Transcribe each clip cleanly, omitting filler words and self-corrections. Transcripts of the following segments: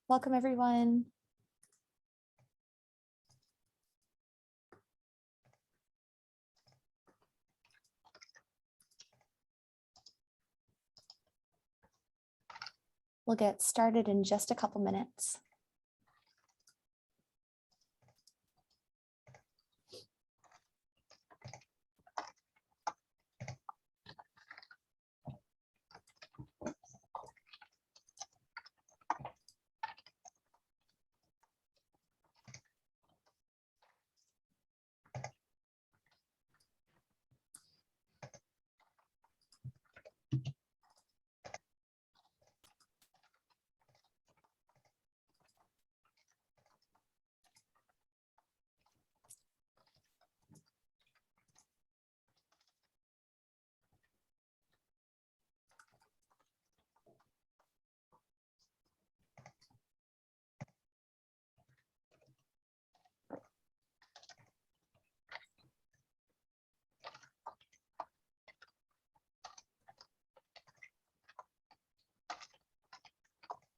Welcome, everyone. We'll get started in just a couple minutes.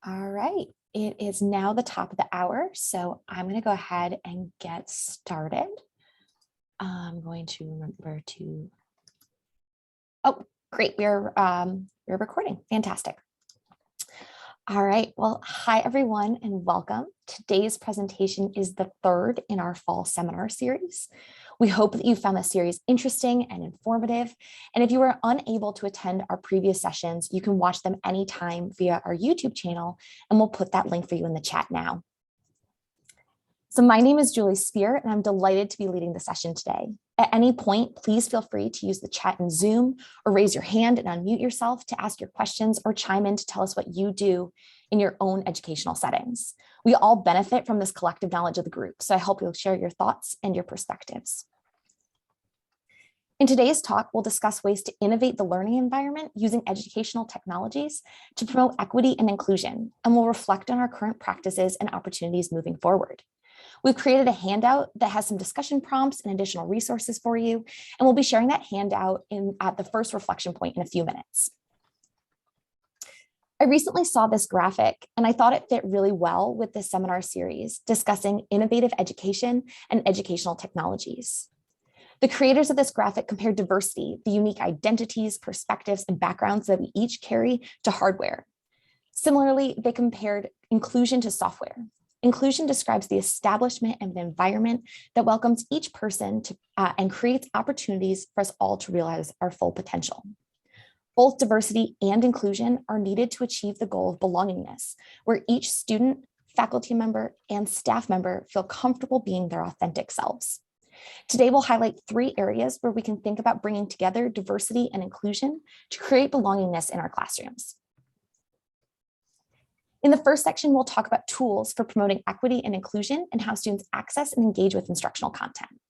All right, it is now the top of the hour, so I'm going to go ahead and get started. I'm going to remember to, oh, great, we're recording, fantastic. All right, well, hi everyone and welcome. Today's presentation is the third in our fall seminar series. We hope that you found this series interesting and informative. And if you were unable to attend our previous sessions, you can watch them anytime via our YouTube channel, and we'll put that link for you in the chat now. So my name is Julie Spear, and I'm delighted to be leading the session today. At any point, please feel free to use the chat in Zoom or raise your hand and unmute yourself to ask your questions or chime in to tell us what you do in your own educational settings. We all benefit from this collective knowledge of the group, so I hope you'll share your thoughts and your perspectives. In today's talk, we'll discuss ways to innovate the learning environment using educational technologies to promote equity and inclusion, and we'll reflect on our current practices and opportunities moving forward. We've created a handout that has some discussion prompts and additional resources for you, and we'll be sharing that handout at the first reflection point in a few minutes. I recently saw this graphic, and I thought it fit really well with this seminar series discussing innovative education and educational technologies. The creators of this graphic compared diversity, the unique identities, perspectives, and backgrounds that we each carry, to hardware. Similarly, they compared inclusion to software. Inclusion describes the establishment of an environment that welcomes each person and creates opportunities for us all to realize our full potential. Both diversity and inclusion are needed to achieve the goal of belongingness, where each student, faculty member, and staff member feel comfortable being their authentic selves. Today, we'll highlight 3 areas where we can think about bringing together diversity and inclusion to create belongingness in our classrooms. In the first section, we'll talk about tools for promoting equity and inclusion and how students access and engage with instructional content.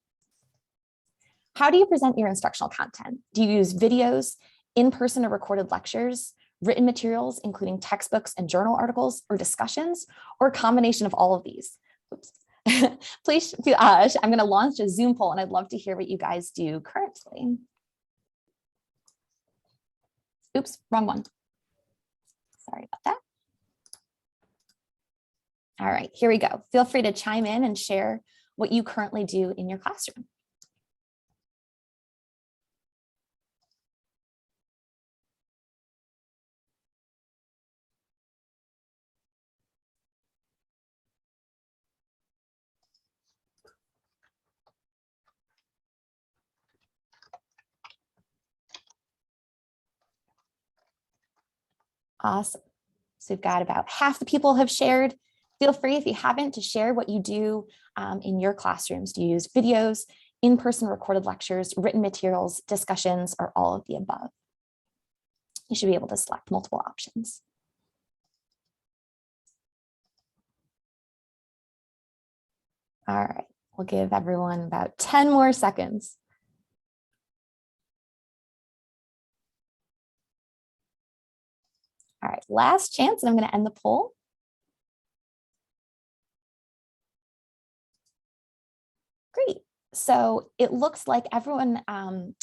How do you present your instructional content? Do you use videos, in-person or recorded lectures, written materials, including textbooks and journal articles or discussions, or a combination of all of these? Oops. Please, I'm going to launch a Zoom poll, and I'd love to hear what you guys do currently. Oops, wrong one. Sorry about that. All right, here we go. Feel free to chime in and share what you currently do in your classroom. Awesome. So we've got about half the people have shared. Feel free, if you haven't, to share what you do in your classrooms. Do you use videos, in-person recorded lectures, written materials, discussions, or all of the above? You should be able to select multiple options. All right, we'll give everyone about 10 more seconds. All right, last chance, and I'm going to end the poll. Great. So it looks like everyone,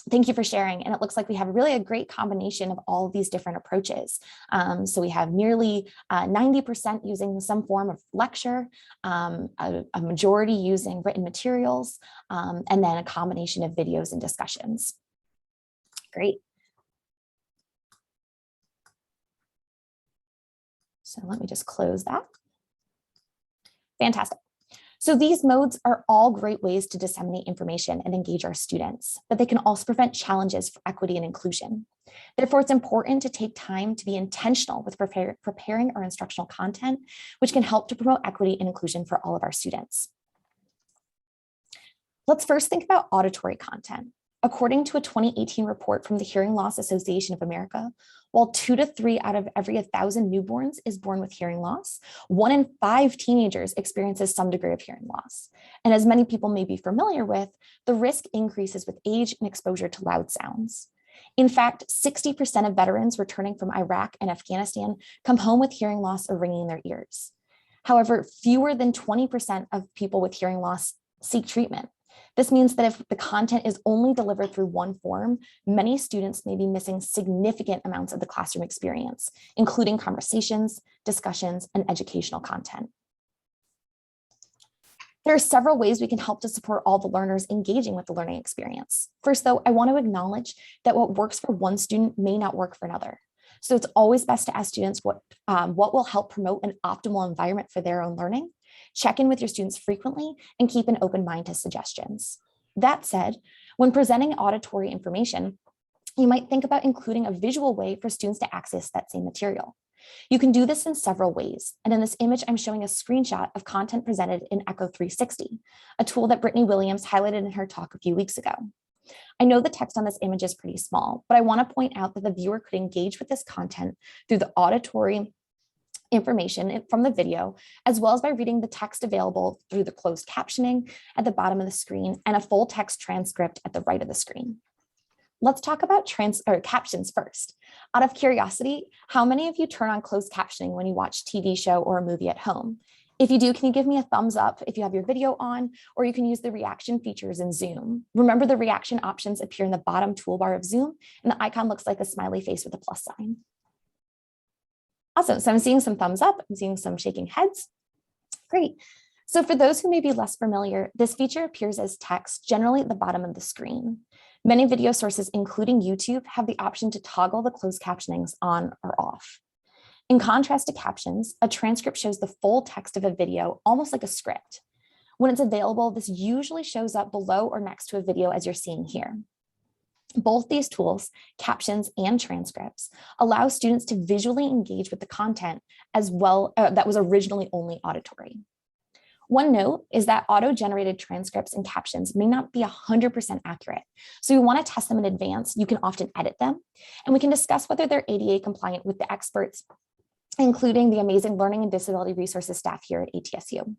thank you for sharing. And it looks like we have really a great combination of all of these different approaches. So we have nearly 90% using some form of lecture, a majority using written materials, and then a combination of videos and discussions. Great. So let me just close that. Fantastic. So these modes are all great ways to disseminate information and engage our students, but they can also prevent challenges for equity and inclusion. Therefore, it's important to take time to be intentional with preparing our instructional content, which can help to promote equity and inclusion for all of our students. Let's first think about auditory content. According to a 2018 report from the Hearing Loss Association of America, while 2 to 3 out of every 1,000 newborns is born with hearing loss, 1 in 5 teenagers experiences some degree of hearing loss. And as many people may be familiar with, the risk increases with age and exposure to loud sounds. In fact, 60% of veterans returning from Iraq and Afghanistan come home with hearing loss or ringing in their ears. However, fewer than 20% of people with hearing loss seek treatment. This means that if the content is only delivered through one form, many students may be missing significant amounts of the classroom experience, including conversations, discussions, and educational content. There are several ways we can help to support all the learners engaging with the learning experience. First, though, I want to acknowledge that what works for one student may not work for another. So it's always best to ask students what will help promote an optimal environment for their own learning. Check in with your students frequently and keep an open mind to suggestions. That said, when presenting auditory information, you might think about including a visual way for students to access that same material. You can do this in several ways. And in this image, I'm showing a screenshot of content presented in Echo 360, a tool that Brittany Williams highlighted in her talk a few weeks ago. I know the text on this image is pretty small, but I want to point out that the viewer could engage with this content through the auditory information from the video, as well as by reading the text available through the closed captioning at the bottom of the screen and a full text transcript at the right of the screen. Let's talk about captions first. Out of curiosity, how many of you turn on closed captioning when you watch a TV show or a movie at home? If you do, can you give me a thumbs up if you have your video on, or you can use the reaction features in Zoom. Remember, the reaction options appear in the bottom toolbar of Zoom, and the icon looks like a smiley face with a plus sign. Awesome, so I'm seeing some thumbs up, I'm seeing some shaking heads. Great. So for those who may be less familiar, this feature appears as text generally at the bottom of the screen. Many video sources, including YouTube, have the option to toggle the closed captionings on or off. In contrast to captions, a transcript shows the full text of a video, almost like a script. When it's available, this usually shows up below or next to a video as you're seeing here. Both these tools, captions and transcripts, allow students to visually engage with the content as well that was originally only auditory. One note is that auto-generated transcripts and captions may not be 100% accurate. So we want to test them in advance. You can often edit them, and we can discuss whether they're ADA compliant with the experts, including the amazing learning and disability resources staff here at ATSU.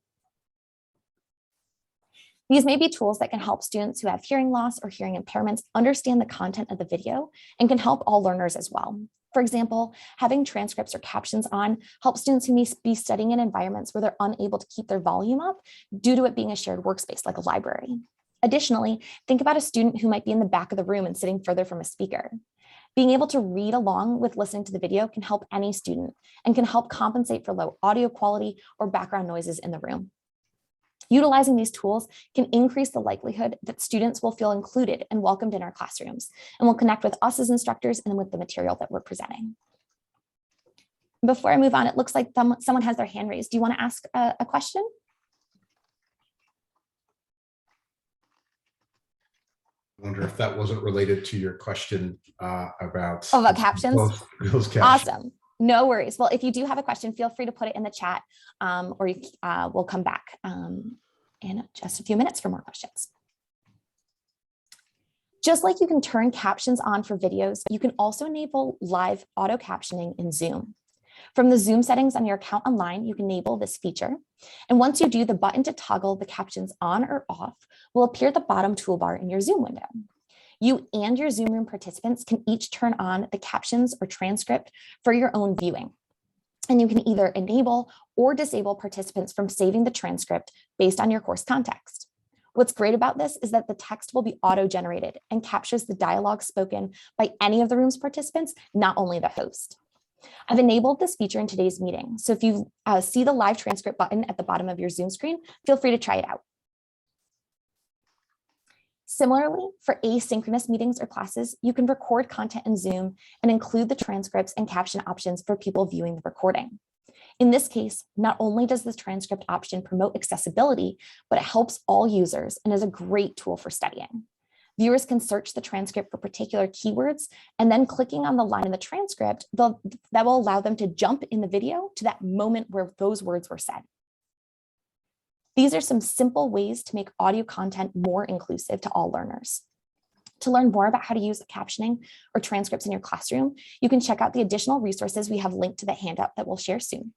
These may be tools that can help students who have hearing loss or hearing impairments understand the content of the video and can help all learners as well. For example, having transcripts or captions on helps students who may be studying in environments where they're unable to keep their volume up due to it being a shared workspace like a library. Additionally, think about a student who might be in the back of the room and sitting further from a speaker. Being able to read along with listening to the video can help any student and can help compensate for low audio quality or background noises in the room. Utilizing these tools can increase the likelihood that students will feel included and welcomed in our classrooms and will connect with us as instructors and with the material that we're presenting. Before I move on, it looks like someone has their hand raised. Do you want to ask a question? I wonder if that wasn't related to your question about captions. Those captions. Awesome. No worries. Well, if you do have a question, feel free to put it in the chat, or we'll come back in just a few minutes for more questions. Just like you can turn captions on for videos, you can also enable live auto captioning in Zoom. From the Zoom settings on your account online, you can enable this feature. And once you do, the button to toggle the captions on or off will appear at the bottom toolbar in your Zoom window. You and your Zoom room participants can each turn on the captions or transcript for your own viewing. And you can either enable or disable participants from saving the transcript based on your course context. What's great about this is that the text will be auto-generated and captures the dialogue spoken by any of the room's participants, not only the host. I've enabled this feature in today's meeting, so if you see the live transcript button at the bottom of your Zoom screen, feel free to try it out. Similarly, for asynchronous meetings or classes, you can record content in Zoom and include the transcripts and caption options for people viewing the recording. In this case, not only does the transcript option promote accessibility, but it helps all users and is a great tool for studying. Viewers can search the transcript for particular keywords, and then clicking on the line in the transcript, that will allow them to jump in the video to that moment where those words were said. These are some simple ways to make audio content more inclusive to all learners. To learn more about how to use captioning or transcripts in your classroom, you can check out the additional resources we have linked to the handout that we'll share soon.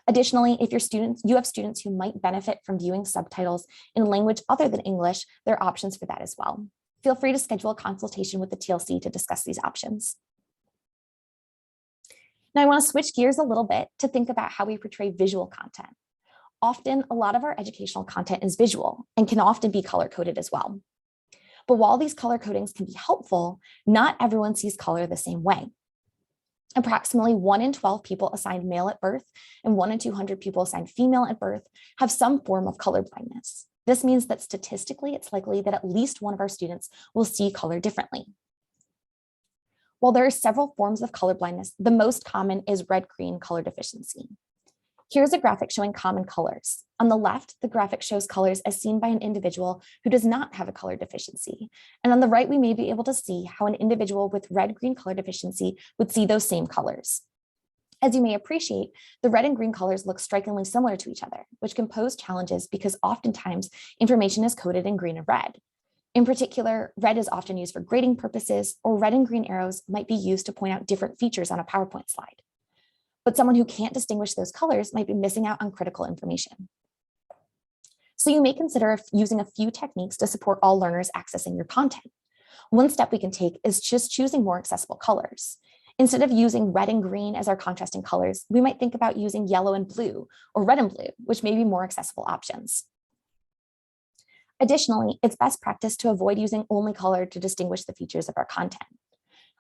Additionally, if you have students who might benefit from viewing subtitles in a language other than English, there are options for that as well. Feel free to schedule a consultation with the TLC to discuss these options. Now I want to switch gears a little bit to think about how we portray visual content. Often, a lot of our educational content is visual and can often be color-coded as well. But while these color codings can be helpful, not everyone sees color the same way. Approximately 1 in 12 people assigned male at birth and 1 in 200 people assigned female at birth have some form of color blindness. This means that statistically, it's likely that at least one of our students will see color differently. While there are several forms of color blindness, the most common is red-green color deficiency. Here's a graphic showing common colors. On the left, the graphic shows colors as seen by an individual who does not have a color deficiency. And on the right, we may be able to see how an individual with red-green color deficiency would see those same colors. As you may appreciate, the red and green colors look strikingly similar to each other, which can pose challenges because oftentimes information is coded in green and red. In particular, red is often used for grading purposes, or red and green arrows might be used to point out different features on a PowerPoint slide. But someone who can't distinguish those colors might be missing out on critical information. So you may consider using a few techniques to support all learners accessing your content. One step we can take is just choosing more accessible colors. Instead of using red and green as our contrasting colors, we might think about using yellow and blue or red and blue, which may be more accessible options. Additionally, it's best practice to avoid using only color to distinguish the features of our content.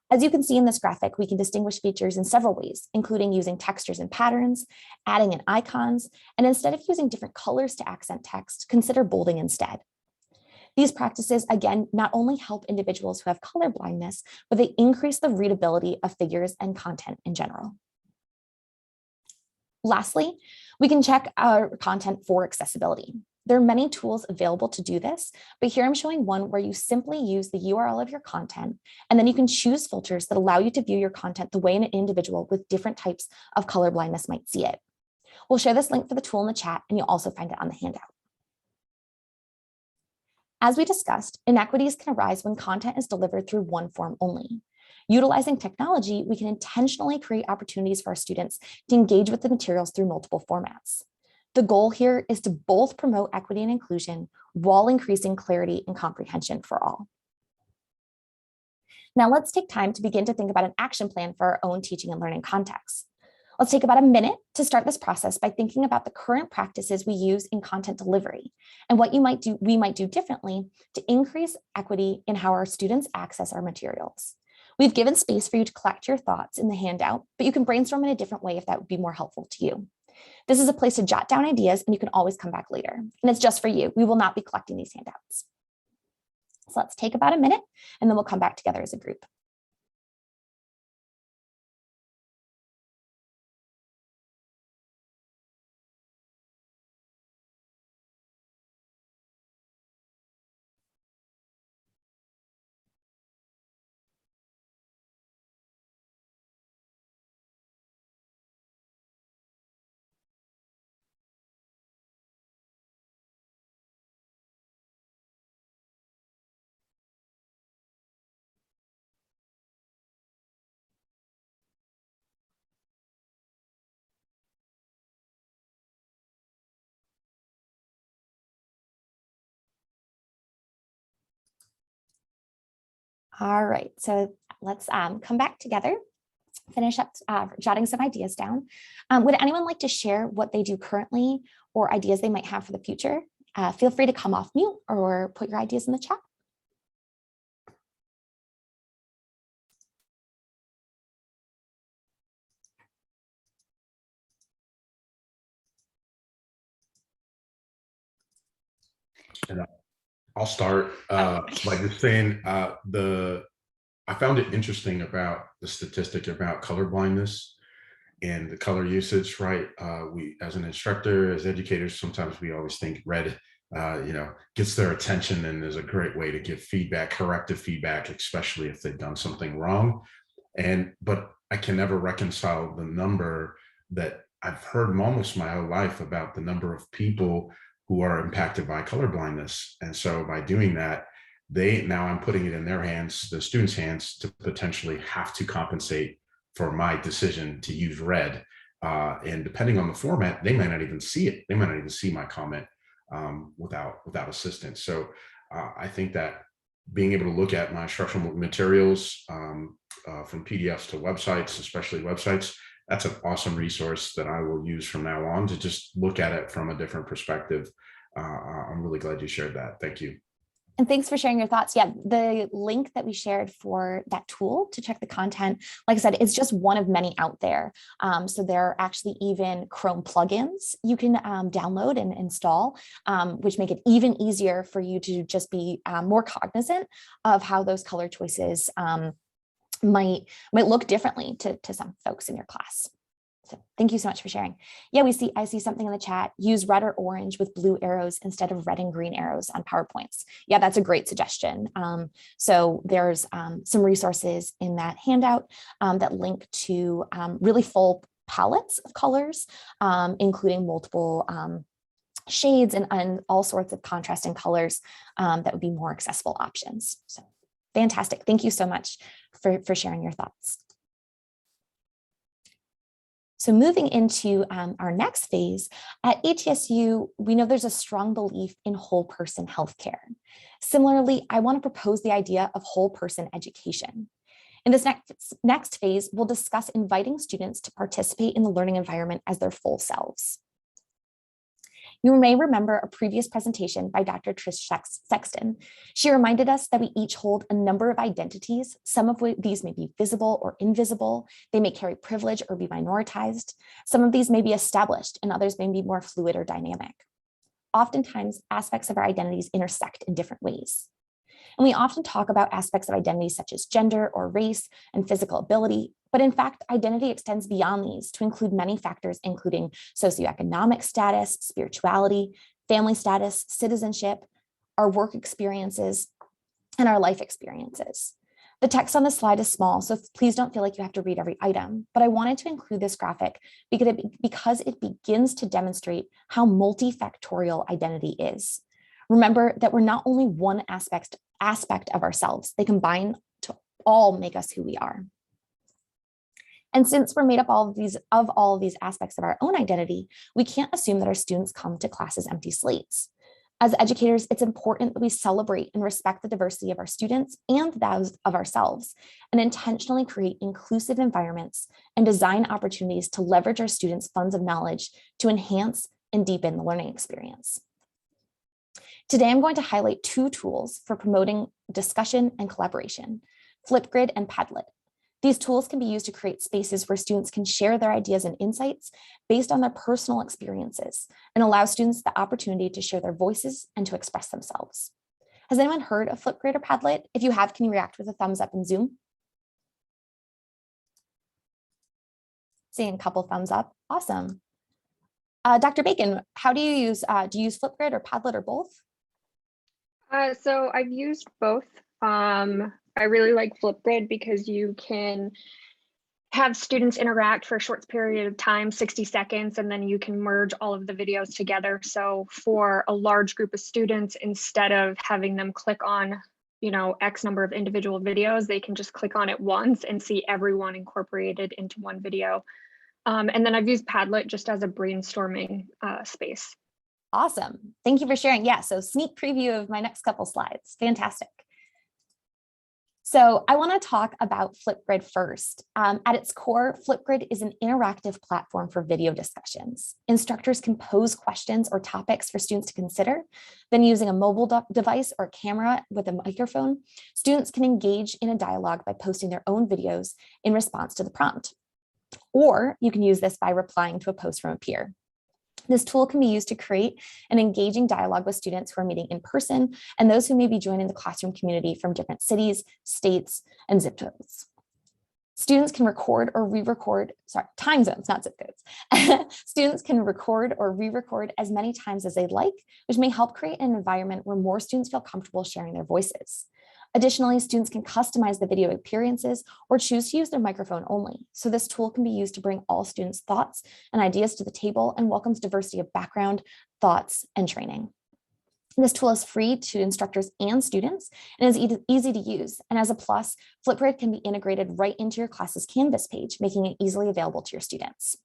As you can see in this graphic, we can distinguish features in several ways, including using textures and patterns, adding in icons, and instead of using different colors to accent text, consider bolding instead. These practices, again, not only help individuals who have color blindness, but they increase the readability of figures and content in general. Lastly, we can check our content for accessibility. There are many tools available to do this, but here I'm showing one where you simply use the URL of your content, and then you can choose filters that allow you to view your content the way an individual with different types of color blindness might see it. We'll share this link for the tool in the chat, and you'll also find it on the handout. As we discussed, inequities can arise when content is delivered through one form only. Utilizing technology, we can intentionally create opportunities for our students to engage with the materials through multiple formats. The goal here is to both promote equity and inclusion while increasing clarity and comprehension for all. Now let's take time to begin to think about an action plan for our own teaching and learning context. Let's take about a minute to start this process by thinking about the current practices we use in content delivery and what we might do differently to increase equity in how our students access our materials. We've given space for you to collect your thoughts in the handout, but you can brainstorm in a different way if that would be more helpful to you. This is a place to jot down ideas, and you can always come back later. And it's just for you. We will not be collecting these handouts. So let's take about a minute, and then we'll come back together as a group. All right, so let's come back together, finish up jotting some ideas down. Would anyone like to share what they do currently or ideas they might have for the future? feel free to come off mute or put your ideas in the chat. And I'll start Oh. by just saying I found it interesting about the statistic about color blindness and the color usage, right? We, as an instructor, as educators, sometimes we always think red, gets their attention and is a great way to give feedback, corrective feedback, especially if they've done something wrong. But I can never reconcile the number that I've heard almost my whole life about the number of people who are impacted by color blindness. And so by doing that, now I'm putting it in their hands, the students' hands, to potentially have to compensate for my decision to use red. And depending on the format, they might not even see it. They might not even see my comment without assistance. So I think that being able to look at my instructional materials from PDFs to websites, especially websites, that's an awesome resource that I will use from now on to just look at it from a different perspective. I'm really glad you shared that. Thank you. And thanks for sharing your thoughts. Yeah, the link that we shared for that tool to check the content, like I said, it's just one of many out there. So there are actually even Chrome plugins you can download and install, which make it even easier for you to just be more cognizant of how those color choices might look differently to some folks in your class. So thank you so much for sharing. Yeah, I see something in the chat. Use red or orange with blue arrows instead of red and green arrows on PowerPoints. Yeah, that's a great suggestion. So there's some resources in that handout that link to really full palettes of colors, including multiple shades and all sorts of contrasting colors that would be more accessible options. So fantastic. Thank you so much for sharing your thoughts. So moving into our next phase, at ETSU, we know there's a strong belief in whole person healthcare. Similarly, I want to propose the idea of whole person education. In this next phase, we'll discuss inviting students to participate in the learning environment as their full selves. You may remember a previous presentation by Dr. Trish Sexton. She reminded us that we each hold a number of identities. Some of these may be visible or invisible. They may carry privilege or be minoritized. Some of these may be established and others may be more fluid or dynamic. Oftentimes, aspects of our identities intersect in different ways. And we often talk about aspects of identity such as gender or race and physical ability, but in fact, identity extends beyond these to include many factors, including socioeconomic status, spirituality, family status, citizenship, our work experiences, and our life experiences. The text on the slide is small, so please don't feel like you have to read every item, but I wanted to include this graphic because it begins to demonstrate how multifactorial identity is. Remember that we're not only one aspect of ourselves, they combine to all make us who we are. And since we're made up of all of these aspects of our own identity, we can't assume that our students come to class as empty slates. As educators, it's important that we celebrate and respect the diversity of our students and those of ourselves, and intentionally create inclusive environments and design opportunities to leverage our students' funds of knowledge to enhance and deepen the learning experience. Today, I'm going to highlight two tools for promoting discussion and collaboration, Flipgrid and Padlet. These tools can be used to create spaces where students can share their ideas and insights based on their personal experiences and allow students the opportunity to share their voices and to express themselves. Has anyone heard of Flipgrid or Padlet? If you have, can you react with a thumbs up in Zoom? Seeing a couple thumbs up, awesome. Dr. Bacon, how do you use Flipgrid or Padlet or both? So I've used both. I really like Flipgrid because you can have students interact for a short period of time, 60 seconds, and then you can merge all of the videos together. So for a large group of students, instead of having them click on, X number of individual videos, they can just click on it once and see everyone incorporated into one video. And then I've used Padlet just as a brainstorming space. Awesome. Thank you for sharing. Yeah, so sneak preview of my next couple slides. Fantastic. So I want to talk about Flipgrid first. At its core, Flipgrid is an interactive platform for video discussions. Instructors can pose questions or topics for students to consider. Then using a mobile device or camera with a microphone, students can engage in a dialogue by posting their own videos in response to the prompt. Or you can use this by replying to a post from a peer. This tool can be used to create an engaging dialogue with students who are meeting in person and those who may be joining the classroom community from different cities, states, and zip codes. Students can record or re-record, time zones, not zip codes. Students can record or re-record as many times as they'd like, which may help create an environment where more students feel comfortable sharing their voices. Additionally, students can customize the video appearances or choose to use their microphone only. So this tool can be used to bring all students' thoughts and ideas to the table and welcomes diversity of background, thoughts, and training. This tool is free to instructors and students and is easy to use. And as a plus, Flipgrid can be integrated right into your class's Canvas page, making it easily available to your students.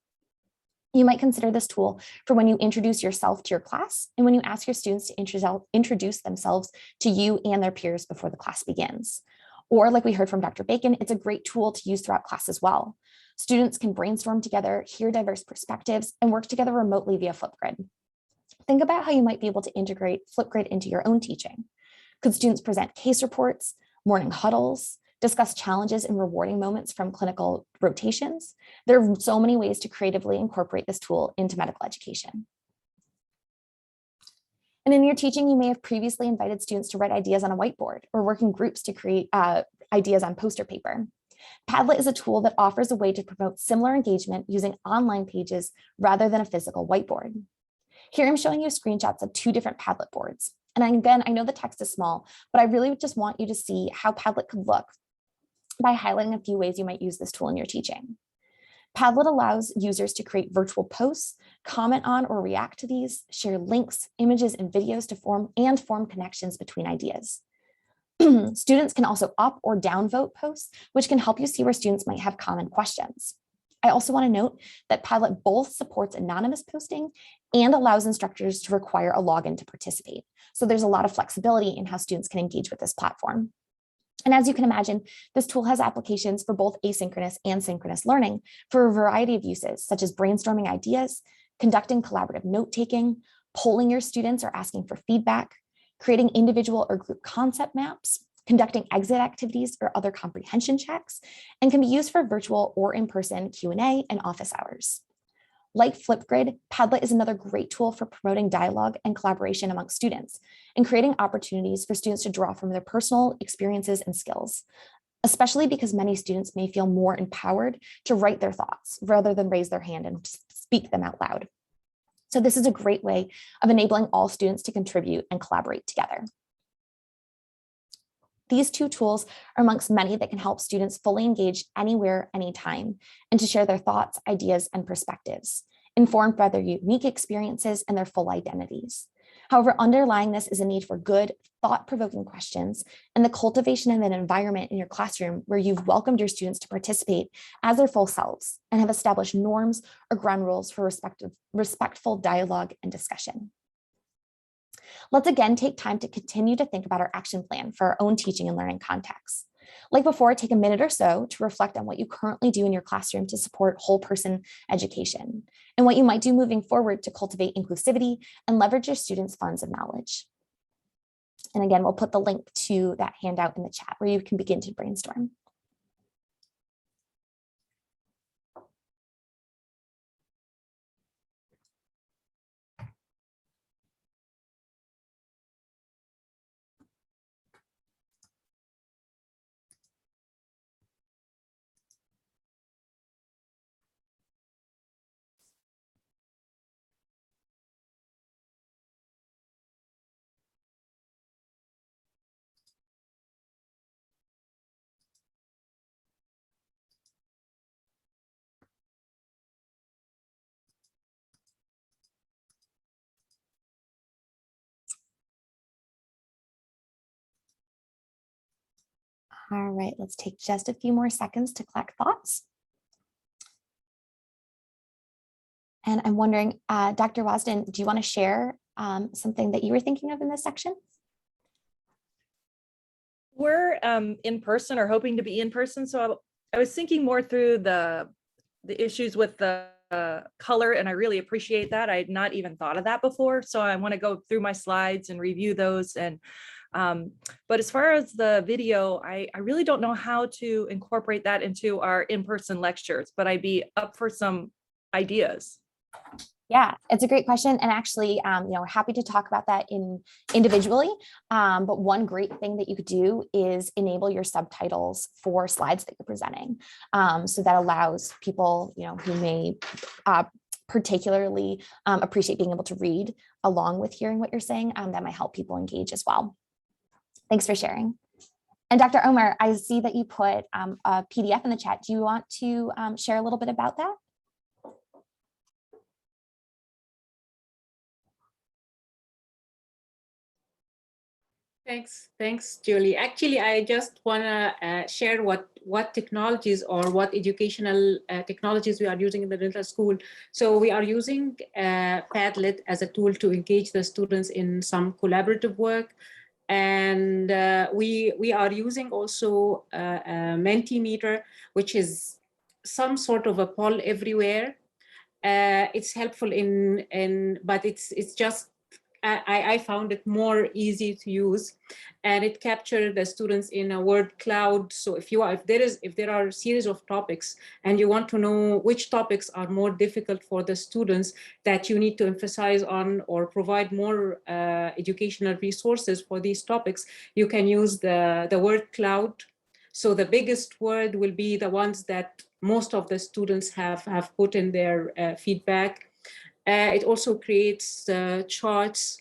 You might consider this tool for when you introduce yourself to your class and when you ask your students to introduce themselves to you and their peers before the class begins. Or like we heard from Dr. Bacon, it's a great tool to use throughout class as well. Students can brainstorm together, hear diverse perspectives, and work together remotely via Flipgrid. Think about how you might be able to integrate Flipgrid into your own teaching. Could students present case reports, morning huddles, discuss challenges and rewarding moments from clinical rotations? There are so many ways to creatively incorporate this tool into medical education. And in your teaching, you may have previously invited students to write ideas on a whiteboard or work in groups to create ideas on poster paper. Padlet is a tool that offers a way to promote similar engagement using online pages rather than a physical whiteboard. Here I'm showing you screenshots of two different Padlet boards. And again, I know the text is small, but I really just want you to see how Padlet could look by highlighting a few ways you might use this tool in your teaching. Padlet allows users to create virtual posts, comment on or react to these, share links, images, and videos to form connections between ideas. Students can also up or downvote posts, which can help you see where students might have common questions. I also want to note that Padlet both supports anonymous posting and allows instructors to require a login to participate. So there's a lot of flexibility in how students can engage with this platform. And as you can imagine, this tool has applications for both asynchronous and synchronous learning for a variety of uses, such as brainstorming ideas, conducting collaborative note-taking, polling your students or asking for feedback, creating individual or group concept maps, conducting exit activities or other comprehension checks, and can be used for virtual or in-person Q&A and office hours. Like Flipgrid, Padlet is another great tool for promoting dialogue and collaboration among students and creating opportunities for students to draw from their personal experiences and skills, especially because many students may feel more empowered to write their thoughts rather than raise their hand and speak them out loud. So this is a great way of enabling all students to contribute and collaborate together. These two tools are amongst many that can help students fully engage anywhere, anytime, and to share their thoughts, ideas, and perspectives, informed by their unique experiences and their full identities. However, underlying this is a need for good, thought-provoking questions and the cultivation of an environment in your classroom where you've welcomed your students to participate as their full selves and have established norms or ground rules for respectful dialogue and discussion. Let's again take time to continue to think about our action plan for our own teaching and learning contexts. Like before, take a minute or so to reflect on what you currently do in your classroom to support whole person education and what you might do moving forward to cultivate inclusivity and leverage your students' funds of knowledge. And again, we'll put the link to that handout in the chat where you can begin to brainstorm. All right, let's take just a few more seconds to collect thoughts. And I'm wondering, Dr. Wasden, do you want to share something that you were thinking of in this section? we're in person or hoping to be in person. So I was thinking more through the issues with the color, and I really appreciate that. I had not even thought of that before. So I want to go through my slides and review those. And but as far as the video, I really don't know how to incorporate that into our in-person lectures, but I'd be up for some ideas. Yeah, it's a great question. And actually, happy to talk about that individually. But one great thing that you could do is enable your subtitles for slides that you're presenting. So that allows people, who may particularly appreciate being able to read along with hearing what you're saying. That might help people engage as well. Thanks for sharing. And Dr. Omar, I see that you put a PDF in the chat. Do you want to share a little bit about that? Thanks, Julie. Actually, I just want to share what technologies or what educational technologies we are using in the dental school. So we are using Padlet as a tool to engage the students in some collaborative work. And we are using also a Mentimeter, which is some sort of a poll everywhere. It's helpful but it's just, I found it more easy to use, and it captured the students in a word cloud. So if there are a series of topics and you want to know which topics are more difficult for the students that you need to emphasize on or provide more educational resources for these topics, you can use the word cloud. So the biggest word will be the ones that most of the students have put in their feedback. It also creates charts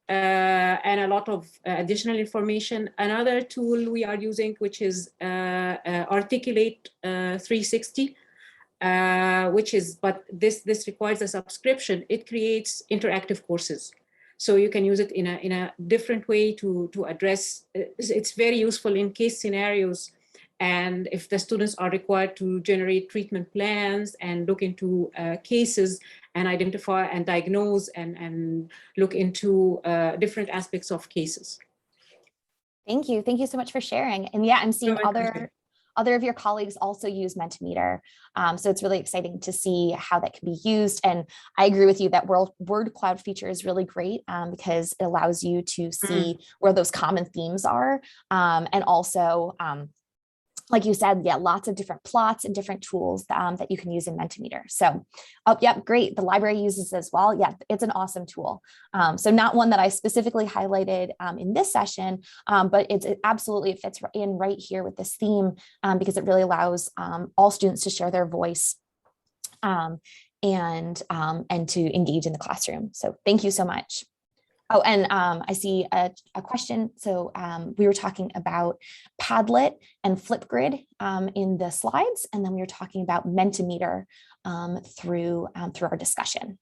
and a lot of additional information. Another tool we are using, which is Articulate 360, but this requires a subscription. It creates interactive courses. So you can use it in a different way to address. It's very useful in case scenarios. And if the students are required to generate treatment plans and look into cases and identify and diagnose and look into different aspects of cases. Thank you. Thank you so much for sharing. And yeah, I'm seeing other of your colleagues also use Mentimeter. So it's really exciting to see how that can be used. And I agree with you that word cloud feature is really great because it allows you to see where those common themes are. And also, like you said, yeah, lots of different plots and different tools that you can use in Mentimeter. So, yep, great. The library uses it as well. Yeah, it's an awesome tool. So not one that I specifically highlighted in this session, but it absolutely fits in right here with this theme because it really allows all students to share their voice and to engage in the classroom. So thank you so much. Oh, and I see a question. So we were talking about Padlet and Flipgrid in the slides, and then we were talking about Mentimeter through our discussion.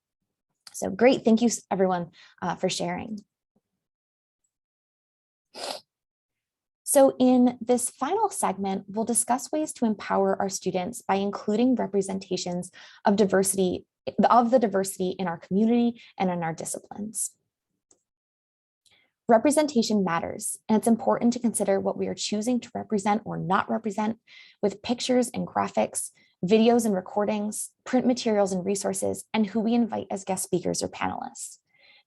So great. Thank you, everyone, for sharing. So in this final segment, we'll discuss ways to empower our students by including representations of the diversity in our community and in our disciplines. Representation matters, and it's important to consider what we are choosing to represent or not represent with pictures and graphics, videos and recordings, print materials and resources, and who we invite as guest speakers or panelists.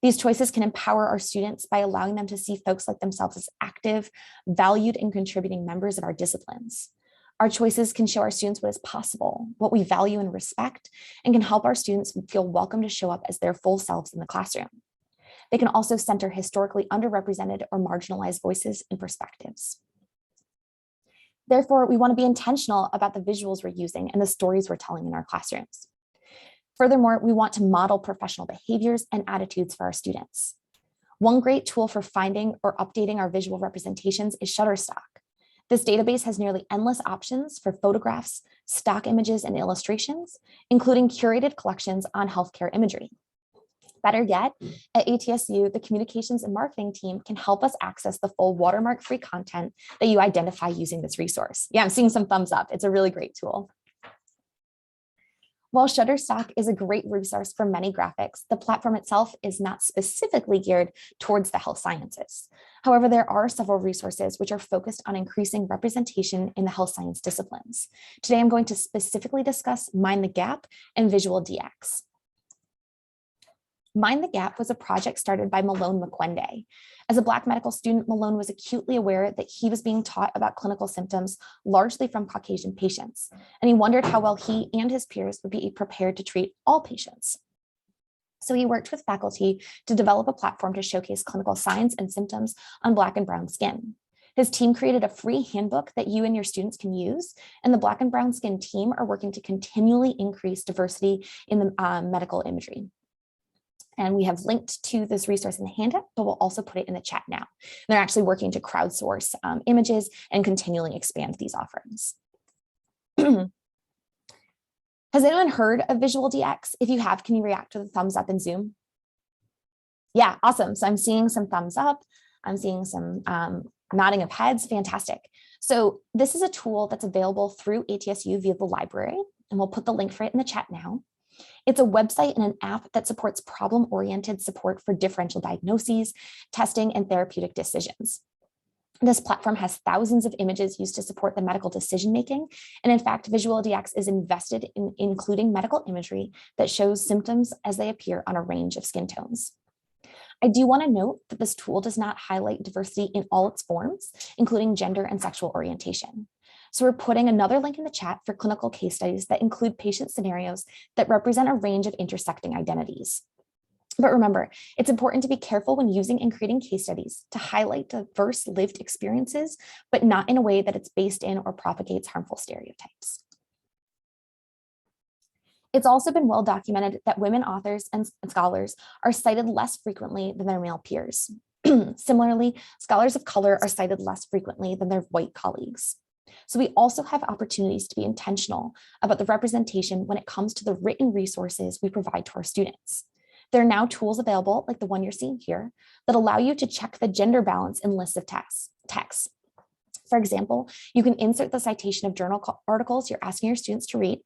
These choices can empower our students by allowing them to see folks like themselves as active, valued, and contributing members of our disciplines. Our choices can show our students what is possible, what we value and respect, and can help our students feel welcome to show up as their full selves in the classroom. They can also center historically underrepresented or marginalized voices and perspectives. Therefore, we want to be intentional about the visuals we're using and the stories we're telling in our classrooms. Furthermore, we want to model professional behaviors and attitudes for our students. One great tool for finding or updating our visual representations is Shutterstock. This database has nearly endless options for photographs, stock images, and illustrations, including curated collections on healthcare imagery. Better yet, at ATSU, the communications and marketing team can help us access the full watermark-free content that you identify using this resource. Yeah, I'm seeing some thumbs up. It's a really great tool. While Shutterstock is a great resource for many graphics, the platform itself is not specifically geared towards the health sciences. However, there are several resources which are focused on increasing representation in the health science disciplines. Today, I'm going to specifically discuss Mind the Gap and Visual DX. Mind the Gap was a project started by Malone McQuende. As a Black medical student, Malone was acutely aware that he was being taught about clinical symptoms largely from Caucasian patients, and he wondered how well he and his peers would be prepared to treat all patients. So he worked with faculty to develop a platform to showcase clinical signs and symptoms on Black and brown skin. His team created a free handbook that you and your students can use, and the Black and brown skin team are working to continually increase diversity in the medical imagery. And we have linked to this resource in the handout, but we'll also put it in the chat now. They're actually working to crowdsource images and continually expand these offerings. Has anyone heard of Visual DX? If you have, can you react to the thumbs up in Zoom? Yeah, awesome. So I'm seeing some thumbs up. I'm seeing some nodding of heads. Fantastic. So this is a tool that's available through ATSU via the library, and we'll put the link for it in the chat now. It's a website and an app that supports problem-oriented support for differential diagnoses, testing, and therapeutic decisions. This platform has thousands of images used to support the medical decision-making. And in fact, Visual DX is invested in including medical imagery that shows symptoms as they appear on a range of skin tones. I do want to note that this tool does not highlight diversity in all its forms, including gender and sexual orientation. So we're putting another link in the chat for clinical case studies that include patient scenarios that represent a range of intersecting identities. But remember, it's important to be careful when using and creating case studies to highlight diverse lived experiences, but not in a way that it's based in or propagates harmful stereotypes. It's also been well documented that women authors and scholars are cited less frequently than their male peers. Similarly, scholars of color are cited less frequently than their white colleagues. So we also have opportunities to be intentional about the representation when it comes to the written resources we provide to our students. There are now tools available, like the one you're seeing here, that allow you to check the gender balance in lists of texts. For example, you can insert the citation of journal articles you're asking your students to read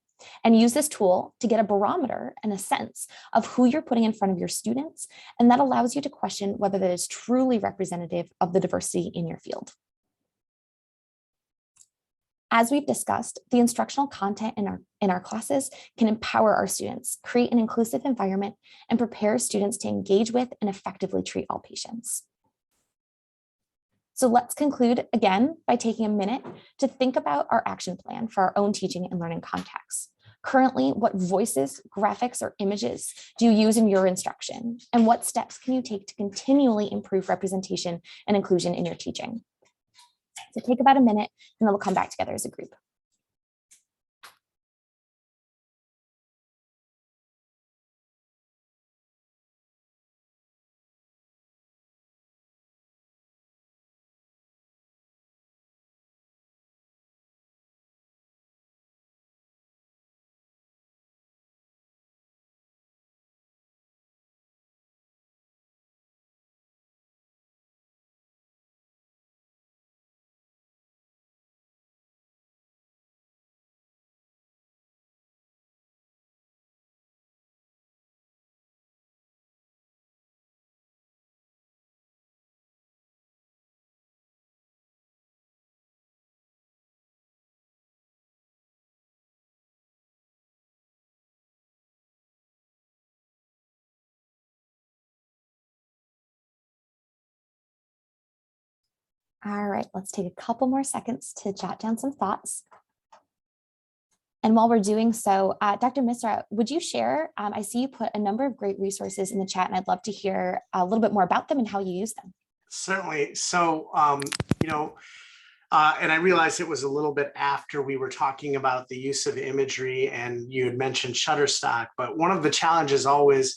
and use this tool to get a barometer and a sense of who you're putting in front of your students. And that allows you to question whether that is truly representative of the diversity in your field. As we've discussed, the instructional content in our classes can empower our students, create an inclusive environment, and prepare students to engage with and effectively treat all patients. So let's conclude again by taking a minute to think about our action plan for our own teaching and learning contexts. Currently, what voices, graphics, or images do you use in your instruction? And what steps can you take to continually improve representation and inclusion in your teaching? So take about a minute and then we'll come back together as a group. All right, let's take a couple more seconds to jot down some thoughts. And while we're doing so, Dr. Misra, would you share, I see you put a number of great resources in the chat, and I'd love to hear a little bit more about them and how you use them. Certainly. So, and I realized it was a little bit after we were talking about the use of imagery and you had mentioned Shutterstock, but one of the challenges always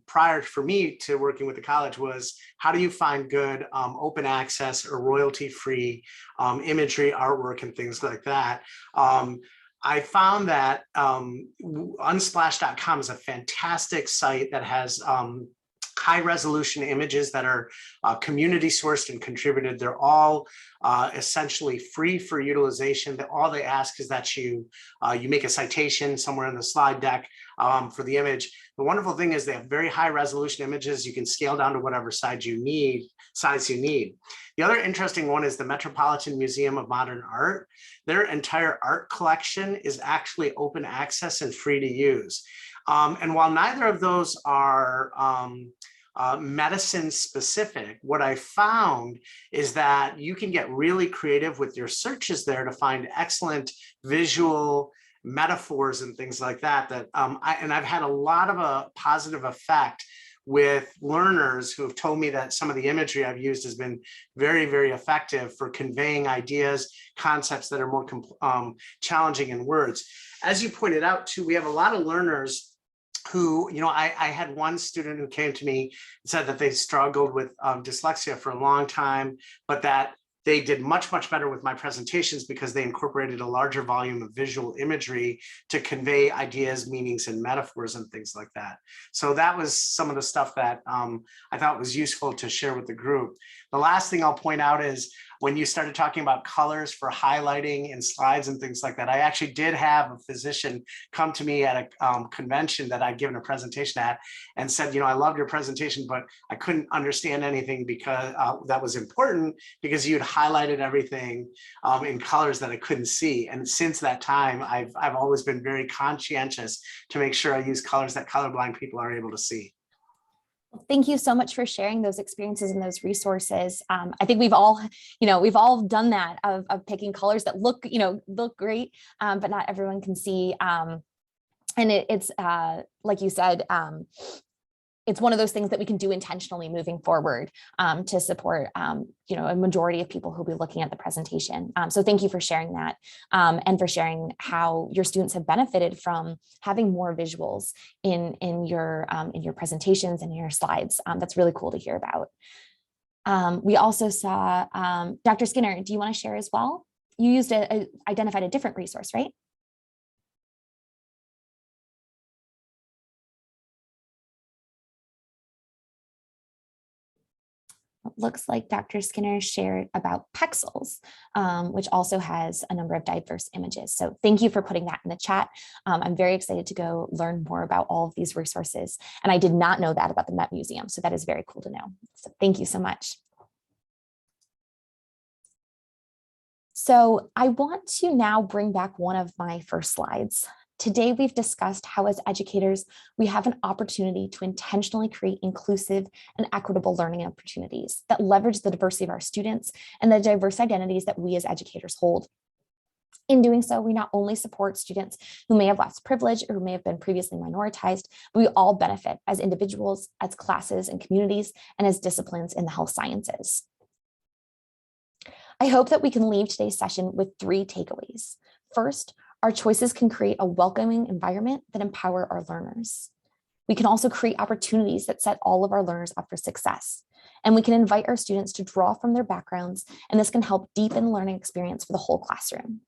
prior for me to working with the college was how do you find good open access or royalty-free imagery, artwork, and things like that. I found that unsplash.com is a fantastic site that has high resolution images that are community sourced and contributed. They're all essentially free for utilization. All they ask is that you make a citation somewhere in the slide deck for the image. The wonderful thing is they have very high resolution images. You can scale down to whatever size you need. The other interesting one is the Metropolitan Museum of Modern Art. Their entire art collection is actually open access and free to use. And while neither of those are medicine specific, what I found is that you can get really creative with your searches there to find excellent visual metaphors and things like that. I've had a lot of a positive effect with learners who have told me that some of the imagery I've used has been very, very effective for conveying ideas, concepts that are more challenging in words. As you pointed out too, we have a lot of learners who, I had one student who came to me and said that they struggled with dyslexia for a long time, but that they did much, much better with my presentations because they incorporated a larger volume of visual imagery to convey ideas, meanings, and metaphors and things like that. So that was some of the stuff that I thought was useful to share with the group. The last thing I'll point out is when you started talking about colors for highlighting in slides and things like that, I actually did have a physician come to me at a convention that I'd given a presentation at and said, I loved your presentation, but I couldn't understand anything because that was important because you'd highlighted everything in colors that I couldn't see. And since that time, I've always been very conscientious to make sure I use colors that colorblind people are able to see. Thank you so much for sharing those experiences and those resources. I think we've all done that of picking colors that look great, but not everyone can see. And it's like you said, it's one of those things that we can do intentionally moving forward to support, a majority of people who'll be looking at the presentation. So thank you for sharing that and for sharing how your students have benefited from having more visuals in your presentations and your slides. That's really cool to hear about. We also saw, Dr. Skinner, do you want to share as well? You identified a different resource, right? Looks like Dr. Skinner shared about Pexels, which also has a number of diverse images. So thank you for putting that in the chat. I'm very excited to go learn more about all of these resources. And I did not know that about the Met Museum. So that is very cool to know. So thank you so much. So I want to now bring back one of my first slides. Today, we've discussed how as educators, we have an opportunity to intentionally create inclusive and equitable learning opportunities that leverage the diversity of our students and the diverse identities that we as educators hold. In doing so, we not only support students who may have less privilege or who may have been previously minoritized, but we all benefit as individuals, as classes and communities, and as disciplines in the health sciences. I hope that we can leave today's session with 3 takeaways. First, our choices can create a welcoming environment that empower our learners. We can also create opportunities that set all of our learners up for success. And we can invite our students to draw from their backgrounds, and this can help deepen learning experience for the whole classroom.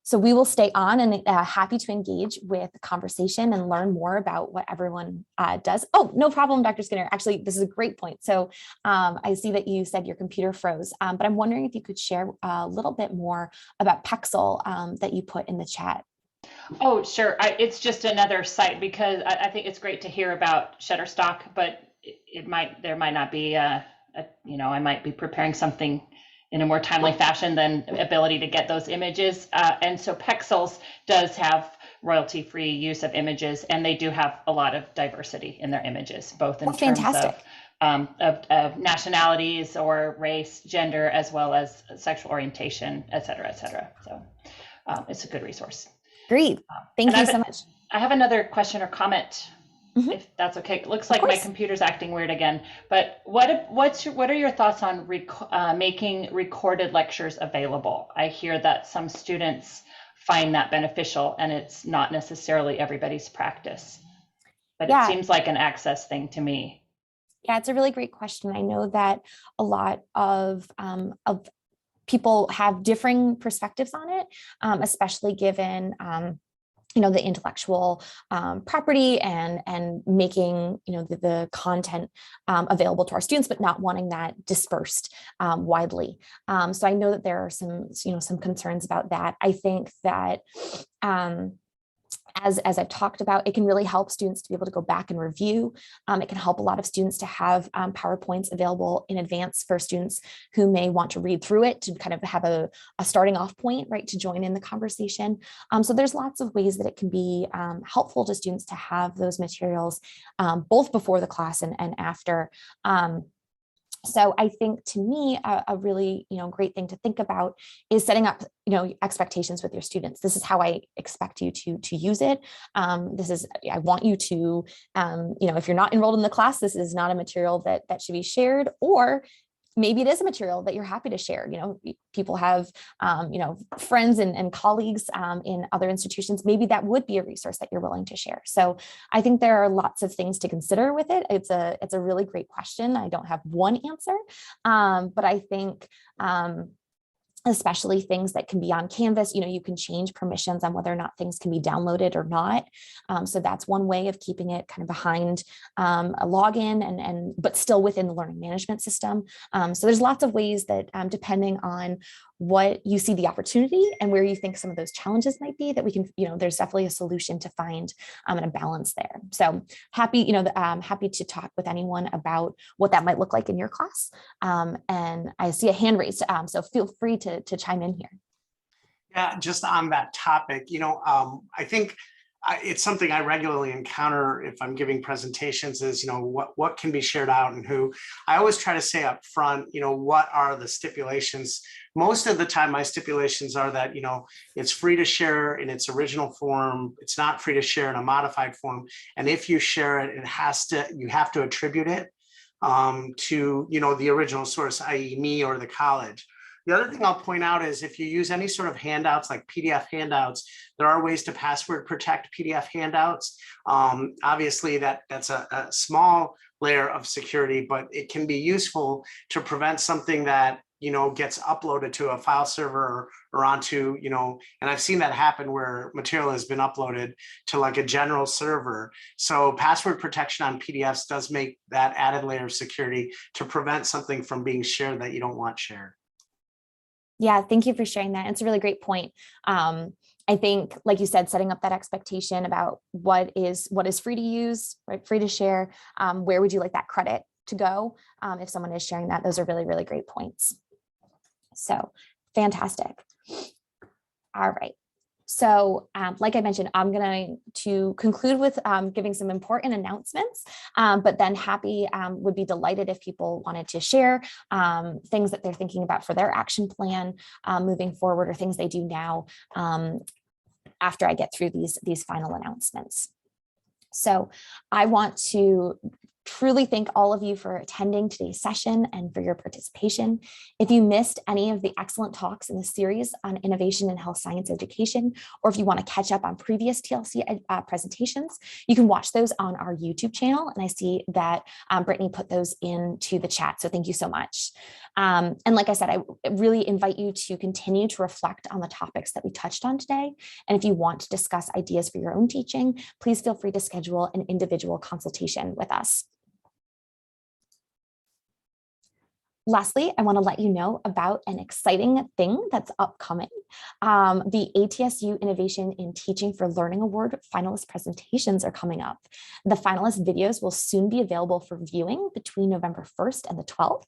So we will stay on and happy to engage with the conversation and learn more about what everyone does. Oh, no problem, Dr. Skinner. Actually, this is a great point. So I see that you said your computer froze, but I'm wondering if you could share a little bit more about Pexel that you put in the chat. Oh, sure. It's just another site because I think it's great to hear about Shutterstock, but there might not be I might be preparing something in a more timely fashion than ability to get those images. And so Pexels does have royalty-free use of images, and they do have a lot of diversity in their images, both in terms of nationalities or race, gender, as well as sexual orientation, et cetera, et cetera. So it's a good resource. Great. Thank you so much. I have another question or comment. Mm-hmm. If that's okay. It looks like my computer's acting weird again, but what are your thoughts on making recorded lectures available? I hear that some students find that beneficial, and it's not necessarily everybody's practice, but it seems like an access thing to me. Yeah, it's a really great question. I know that a lot of people have differing perspectives on it, especially given the intellectual property and making, the content available to our students, but not wanting that dispersed widely. So I know that there are some concerns about that. I think that as I've talked about, it can really help students to be able to go back and review. It can help a lot of students to have PowerPoints available in advance for students who may want to read through it to kind of have a starting off point, right, to join in the conversation. So there's lots of ways that it can be helpful to students to have those materials both before the class and after. So I think, to me, a really great thing to think about is setting up expectations with your students. This is how I expect you to use it. I want you to if you're not enrolled in the class, this is not a material that should be shared, or maybe it is a material that you're happy to share. People have, friends and colleagues in other institutions. Maybe that would be a resource that you're willing to share. So I think there are lots of things to consider with it. It's a really great question. I don't have one answer, but I think especially things that can be on Canvas, you can change permissions on whether or not things can be downloaded or not. So that's one way of keeping it kind of behind a login but still within the learning management system. So there's lots of ways that depending on what you see the opportunity and where you think some of those challenges might be, that we can, there's definitely a solution to find and a balance there. So happy, happy to talk with anyone about what that might look like in your class. And I see a hand raised, so feel free to chime in here. Yeah, just on that topic, I think it's something I regularly encounter if I'm giving presentations is, what can be shared out and who. I always try to say up front, what are the stipulations? Most of the time, my stipulations are that, it's free to share in its original form. It's not free to share in a modified form. And if you share it, you have to attribute it to, the original source, i.e. me or the college. The other thing I'll point out is if you use any sort of handouts like PDF handouts, there are ways to password protect PDF handouts. Obviously, that's a small layer of security, but it can be useful to prevent something that gets uploaded to a file server or onto, and I've seen that happen where material has been uploaded to like a general server. So password protection on PDFs does make that added layer of security to prevent something from being shared that you don't want shared. Yeah, thank you for sharing that. It's a really great point. I think, like you said, setting up that expectation about what is free to use, right, free to share, where would you like that credit to go if someone is sharing that? Those are really, really great points. So fantastic. All right. So like I mentioned, I'm going to conclude with giving some important announcements, but then would be delighted if people wanted to share things that they're thinking about for their action plan moving forward, or things they do now after I get through these final announcements. So I want to truly thank all of you for attending today's session and for your participation. If you missed any of the excellent talks in the series on innovation in health science education, or if you want to catch up on previous TLC presentations, you can watch those on our YouTube channel. And I see that Brittany put those into the chat. So thank you so much. And like I said, I really invite you to continue to reflect on the topics that we touched on today. And if you want to discuss ideas for your own teaching, please feel free to schedule an individual consultation with us. Lastly, I want to let you know about an exciting thing that's upcoming. The ATSU Innovation in Teaching for Learning Award finalist presentations are coming up. The finalist videos will soon be available for viewing between November 1st and the 12th.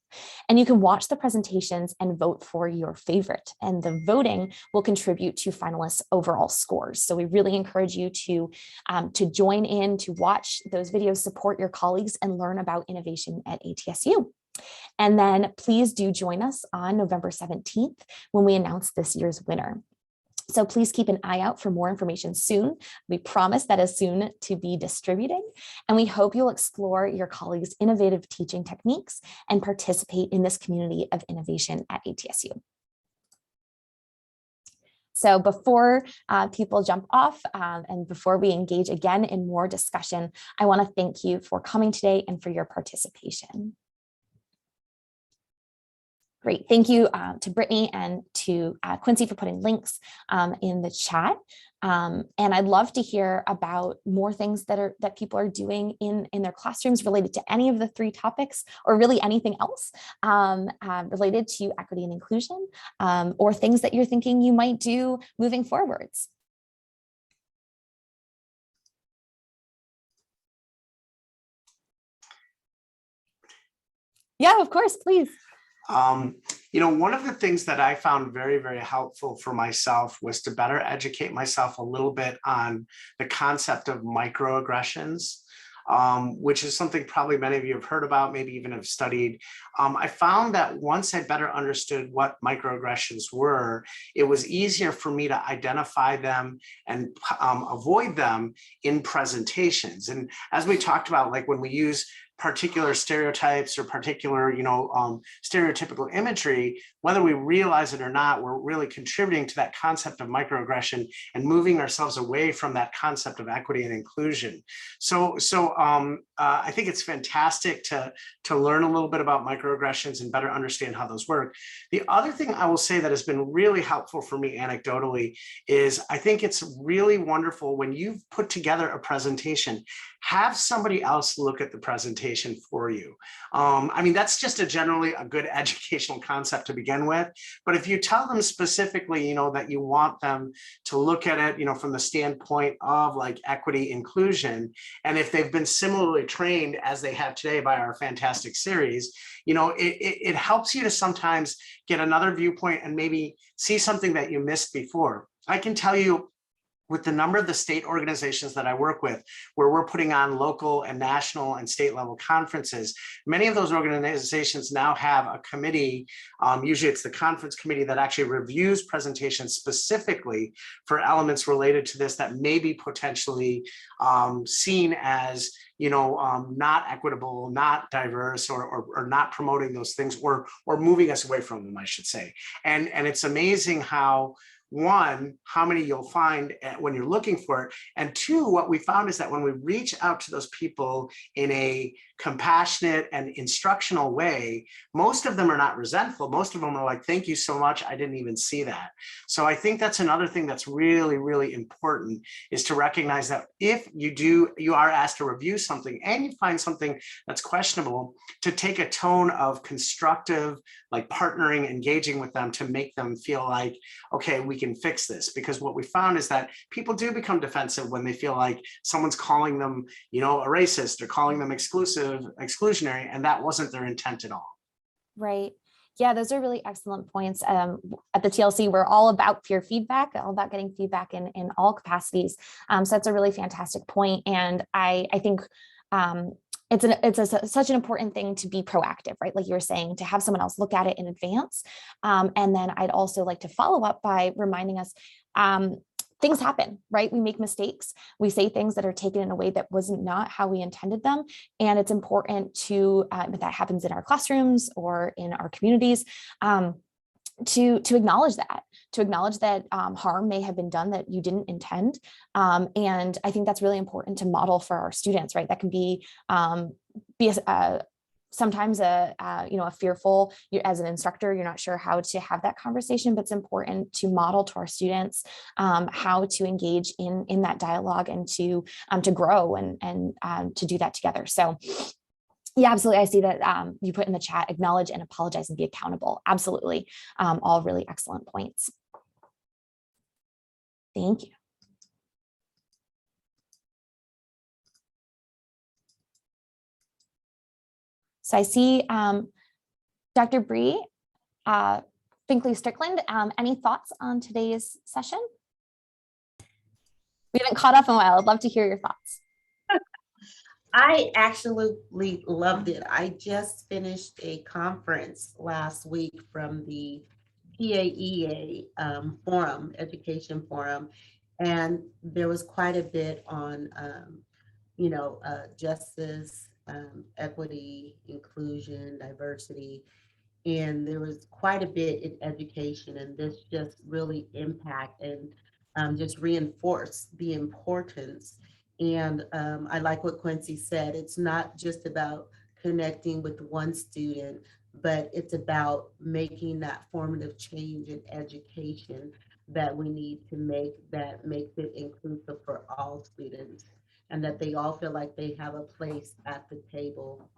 And you can watch the presentations and vote for your favorite. And the voting will contribute to finalists' overall scores. So we really encourage you to join in, to watch those videos, support your colleagues, and learn about innovation at ATSU. And then please do join us on November 17th when we announce this year's winner. So please keep an eye out for more information soon. We promise that is soon to be distributed. And we hope you'll explore your colleagues' innovative teaching techniques and participate in this community of innovation at ATSU. So before people jump off and before we engage again in more discussion, I want to thank you for coming today and for your participation. Great. Thank you to Brittany and to Quincy for putting links in the chat. And I'd love to hear about more things that people are doing in their classrooms related to any of the 3 topics, or really anything else related to equity and inclusion, or things that you're thinking you might do moving forwards. Yeah, of course, please. One of the things that I found very, very helpful for myself was to better educate myself a little bit on the concept of microaggressions, which is something probably many of you have heard about, maybe even have studied. I found that once I better understood what microaggressions were, it was easier for me to identify them and avoid them in presentations. And as we talked about, like when we use particular stereotypes or particular, stereotypical imagery, whether we realize it or not, we're really contributing to that concept of microaggression and moving ourselves away from that concept of equity and inclusion. So I think it's fantastic to learn a little bit about microaggressions and better understand how those work. The other thing I will say that has been really helpful for me anecdotally is I think it's really wonderful when you've put together a presentation, have somebody else look at the presentation for you. I mean, that's just generally a good educational concept to begin with. But if you tell them specifically, that you want them to look at it, from the standpoint of like equity inclusion, and if they've been similarly trained as they have today by our fantastic series, it helps you to sometimes get another viewpoint and maybe see something that you missed before. I can tell you, with the number of the state organizations that I work with, where we're putting on local and national and state level conferences, many of those organizations now have a committee, usually it's the conference committee, that actually reviews presentations specifically for elements related to this that may be potentially seen as not equitable, not diverse, or not promoting those things, or moving us away from them, I should say. And it's amazing how, one, how many you'll find when you're looking for it, and 2, what we found is that when we reach out to those people in a compassionate and instructional way, most of them are not resentful. Most of them are like, thank you so much, I didn't even see that. So I think that's another thing that's really, really important, is to recognize that if you are asked to review something and you find something that's questionable, to take a tone of constructive, like partnering, engaging with them to make them feel like, okay, we can fix this. Because what we found is that people do become defensive when they feel like someone's calling them, a racist, or calling them exclusionary, and that wasn't their intent at all. Right. Yeah, those are really excellent points. At the TLC, we're all about peer feedback, all about getting feedback in all capacities. So that's a really fantastic point. And I think it's such an important thing to be proactive, right? Like you were saying, to have someone else look at it in advance. And then I'd also like to follow up by reminding us, things happen, right? We make mistakes. We say things that are taken in a way that was not how we intended them. And it's important to, if that happens in our classrooms or in our communities, to acknowledge that, harm may have been done that you didn't intend. And I think that's really important to model for our students, right? That can be sometimes a fearful, as an instructor, you're not sure how to have that conversation, but it's important to model to our students how to engage in that dialogue and to grow and to do that together. So yeah, absolutely. I see that you put in the chat, acknowledge and apologize and be accountable. Absolutely. All really excellent points. Thank you. So I see Dr. Bree Finkley-Strickland. Any thoughts on today's session? We haven't caught up in a while. I'd love to hear your thoughts. I absolutely loved it. I just finished a conference last week from the PAEA forum, education forum, and there was quite a bit on, justice, equity, inclusion, diversity, and there was quite a bit in education, and this just really impacted and just reinforced the importance. And I like what Quincy said, it's not just about connecting with one student, but it's about making that formative change in education that we need to make, that makes it inclusive for all students, and that they all feel like they have a place at the table.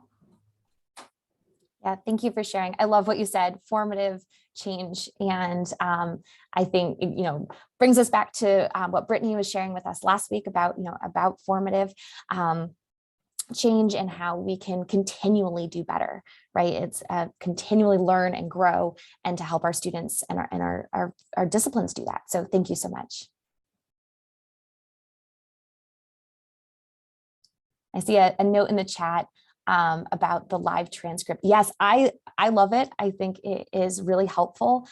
Yeah, thank you for sharing. I love what you said, formative change. And I think, brings us back to what Brittany was sharing with us last week about, about formative change and how we can continually do better, right? It's continually learn and grow, and to help our students and our disciplines do that. So thank you so much. I see a note in the chat about the live transcript. Yes, I love it. I think it is really helpful.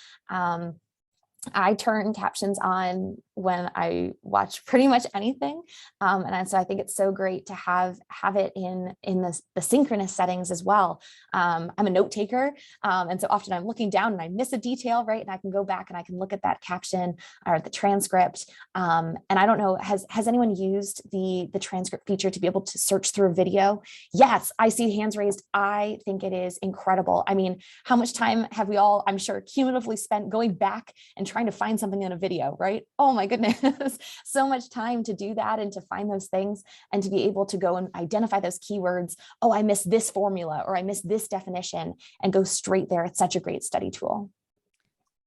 I turn captions on when I watch pretty much anything. And so I think it's so great to have it in the synchronous settings as well. I'm a note taker. And so often I'm looking down and I miss a detail, right? And I can go back and I can look at that caption or the transcript. And I don't know, has anyone used the transcript feature to be able to search through a video? Yes, I see hands raised. I think it is incredible. I mean, how much time have we all, I'm sure, cumulatively spent going back and trying to find something in a video, right? Oh my goodness, so much time to do that and to find those things and to be able to go and identify those keywords. Oh, I missed this formula or I missed this definition, and go straight there. It's such a great study tool.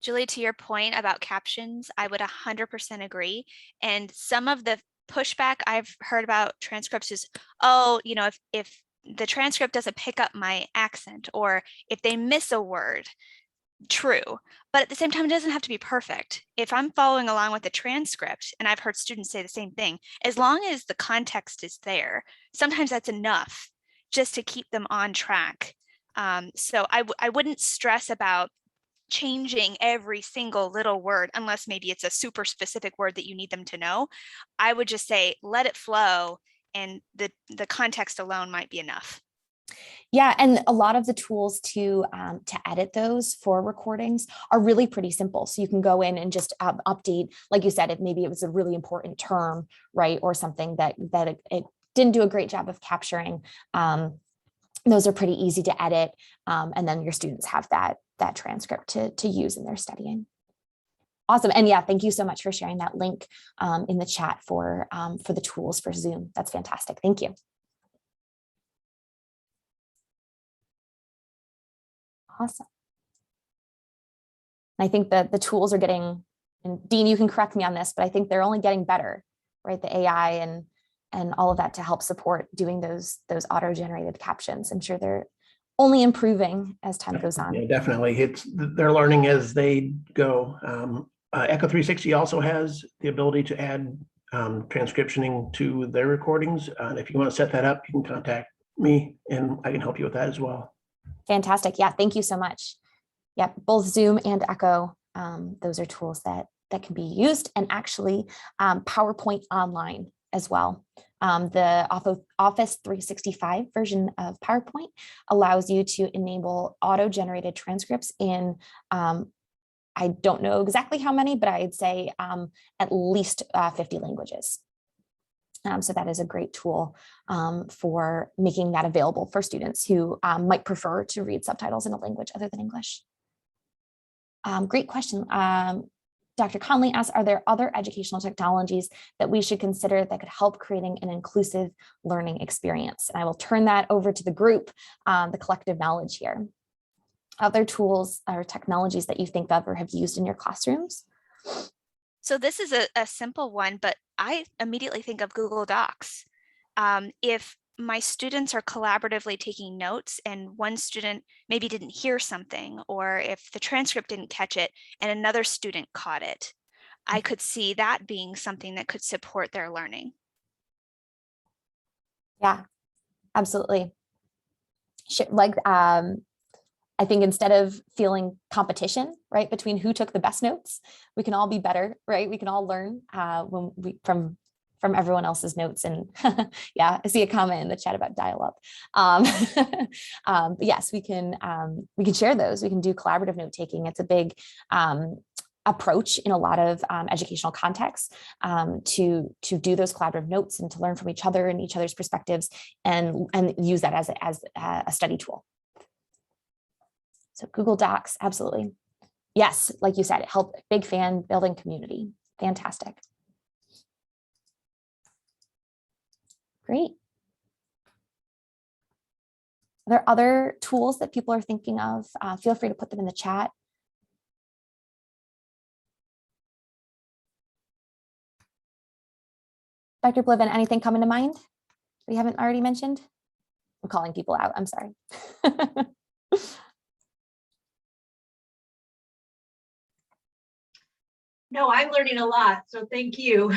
Julie, to your point about captions, I would 100% agree. And some of the pushback I've heard about transcripts is, oh, if the transcript doesn't pick up my accent, or if they miss a word. True, but at the same time, it doesn't have to be perfect. If I'm following along with the transcript, and I've heard students say the same thing, as long as the context is there, sometimes that's enough just to keep them on track. So I wouldn't stress about changing every single little word unless maybe it's a super specific word that you need them to know. I would just say, let it flow, and the context alone might be enough. Yeah, and a lot of the tools to edit those for recordings are really pretty simple. So you can go in and just update, like you said, if maybe it was a really important term, right, or something that it didn't do a great job of capturing. Those are pretty easy to edit, and then your students have that transcript to use in their studying. Awesome, and yeah, thank you so much for sharing that link in the chat for the tools for Zoom. That's fantastic. Thank you. Awesome. I think that the tools are getting, and Dean, you can correct me on this, but I think they're only getting better, right? The AI and all of that to help support doing those auto-generated captions. I'm sure they're only improving as time goes on. Yeah, definitely. They're learning as they go. Echo 360 also has the ability to add transcriptioning to their recordings. And if you want to set that up, you can contact me and I can help you with that as well. Fantastic. Yeah, thank you so much. Yeah, both Zoom and Echo, those are tools that can be used, and actually PowerPoint online as well. The Office 365 version of PowerPoint allows you to enable auto-generated transcripts in, I don't know exactly how many, but I'd say at least 50 languages. So that is a great tool for making that available for students who might prefer to read subtitles in a language other than English. Great question. Dr. Conley asks, are there other educational technologies that we should consider that could help creating an inclusive learning experience? And I will turn that over to the group, the collective knowledge here. Other tools or technologies that you think of or have used in your classrooms? So this is a simple one, but I immediately think of Google Docs. If my students are collaboratively taking notes and one student maybe didn't hear something, or if the transcript didn't catch it and another student caught it, I could see that being something that could support their learning. Yeah, absolutely. Like, I think instead of feeling competition, right, between who took the best notes, we can all be better, right? We can all learn from everyone else's notes. And yeah, I see a comment in the chat about dial-up. But yes, we can share those. We can do collaborative note taking. It's a big approach in a lot of educational contexts to do those collaborative notes and to learn from each other and each other's perspectives, and use that as a study tool. So Google Docs, absolutely. Yes, like you said, big fan, building community. Fantastic. Great. Are there other tools that people are thinking of? Feel free to put them in the chat. Dr. Bliven, anything coming to mind we haven't already mentioned? I'm calling people out, I'm sorry. No, I'm learning a lot, so thank you.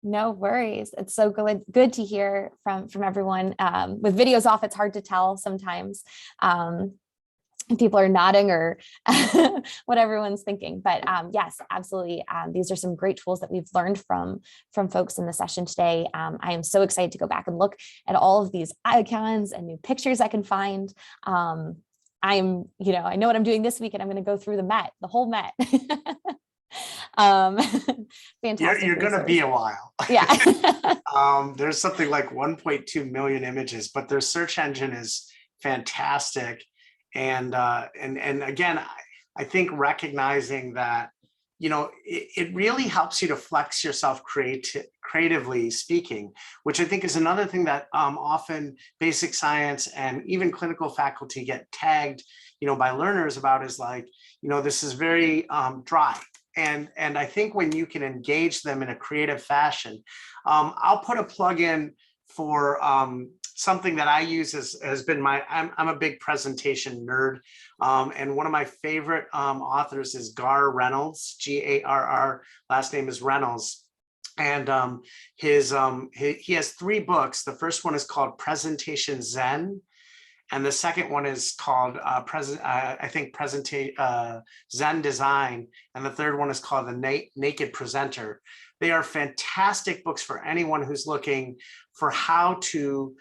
No worries. It's so good to hear from everyone. With videos off, it's hard to tell sometimes. People are nodding or what everyone's thinking, but yes, absolutely. These are some great tools that we've learned from folks in the session today. I am so excited to go back and look at all of these icons and new pictures I can find. I know what I'm doing this week, and I'm going to go through the whole Met. Fantastic. You're going to be a while. Yeah. There's something like 1.2 million images, but their search engine is fantastic. And again, I think recognizing that, it really helps you to flex yourself creatively speaking, which I think is another thing that often basic science and even clinical faculty get tagged, by learners about is like, this is very dry. And I think when you can engage them in a creative fashion, I'll put a plug in for something that I use has been I'm a big presentation nerd. And one of my favorite authors is Gar Reynolds, Garr, last name is Reynolds. And he has 3 books. The first one is called Presentation Zen. And the second one is called Zen Design. And the third one is called The Naked Presenter. They are fantastic books for anyone who's looking for how to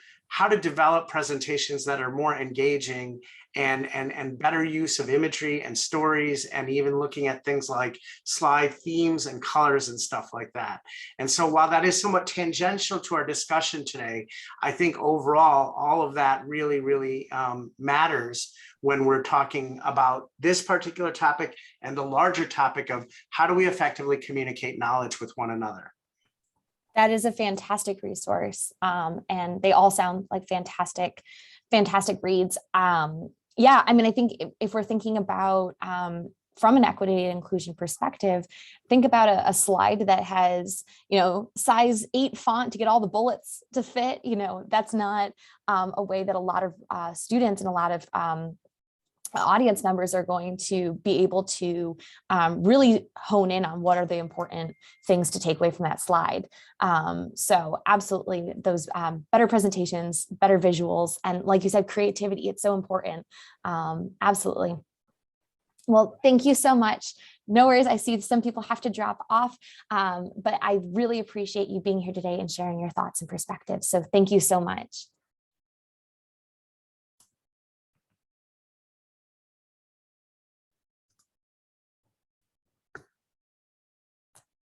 develop presentations that are more engaging and better use of imagery and stories, and even looking at things like slide themes and colors and stuff like that. And so while that is somewhat tangential to our discussion today, I think overall, all of that really, really matters when we're talking about this particular topic and the larger topic of how do we effectively communicate knowledge with one another. That is a fantastic resource. And they all sound like fantastic reads. Yeah, I mean, I think if we're thinking about from an equity and inclusion perspective, think about a slide that has, size 8 font to get all the bullets to fit. That's not a way that a lot of students and a lot of audience members are going to be able to really hone in on what are the important things to take away from that slide. So absolutely, those better presentations, better visuals, and like you said, creativity, it's so important. Absolutely. Well, thank you so much. No worries. I see some people have to drop off, but I really appreciate you being here today and sharing your thoughts and perspectives. So thank you so much.